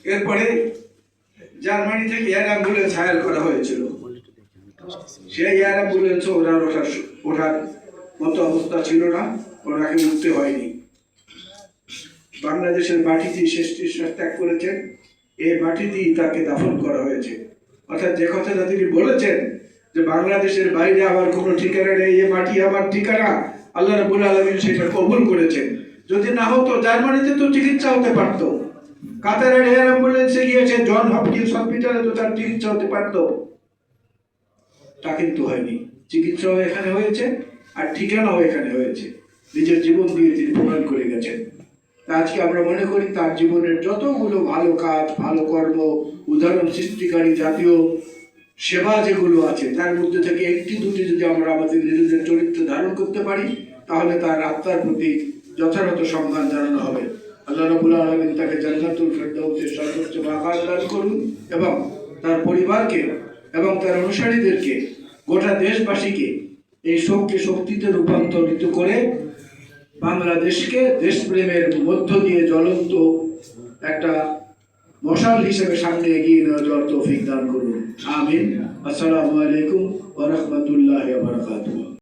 এরপরে জার্মানি থেকে air ambulance higher করা হয়েছিল। সেই এয়ার অ্যাম্বুলেন্সও ওঠার মতো অবস্থা ছিল না, ওনাকে উঠতে হয়নি। বাংলাদেশের মাটিতেই শেষ নিঃশ্বাস ত্যাগ করেছেন, এই মাটিতেই তাকে দাফন করা হয়েছে। অর্থাৎ যে কথাটা তিনি বলেছেন যে বাংলাদেশের বাইরে আমার কোনো ঠিকানা নেই, এই মাটি আমার ঠিকানা, আল্লাহ রাব্বুল আলামিন সেটা কবুল করেছেন। যদি না হতো জার্মানিতে তো চিকিৎসা হতে পারত, কাতারের এয়ার অ্যাম্বুলেন্সে গিয়েছে, জন হপকিন্স হসপিটালে তো তার চিকিৎসা হতে পারত, তা কিন্তু হয়নি। চিকিৎসাও এখানে হয়েছে আর ঠিকানাও এখানে হয়েছে। নিজের জীবন দিয়ে তিনি প্রমাণ করে গেছেন। আজকে আমরা মনে করি তার জীবনের যতগুলো ভালো কাজ, ভালো কর্ম, উদাহরণ সৃষ্টিকারী জাতীয় সেবা যেগুলো আছে, তার মধ্যে থেকে একটি দুটি যদি আমরা আমাদের নিজেদের চরিত্র ধারণ করতে পারি, তাহলে তার আত্মার প্রতি যথাযথ সম্মান জানানো হবে। আল্লাহ রাব্বুল আলামিন তাকে জান্নাতুল ফেরদাউসের সর্বোচ্চ মাকাম দান করুন এবং তার পরিবারকে এবং তার অনুসারীদেরকে, গোটা দেশবাসীকে এই শোককে শক্তিতে রূপান্তরিত করে বাংলাদেশকে দেশপ্রেমের মধ্য দিয়ে জ্বলন্ত একটা মশাল হিসেবে সামনে এগিয়ে যাওয়ার তৌফিক দান করুন। আমিন। আসসালামু আলাইকুম ওয়া রাহমাতুল্লাহি ওয়া বারাকাতুহু।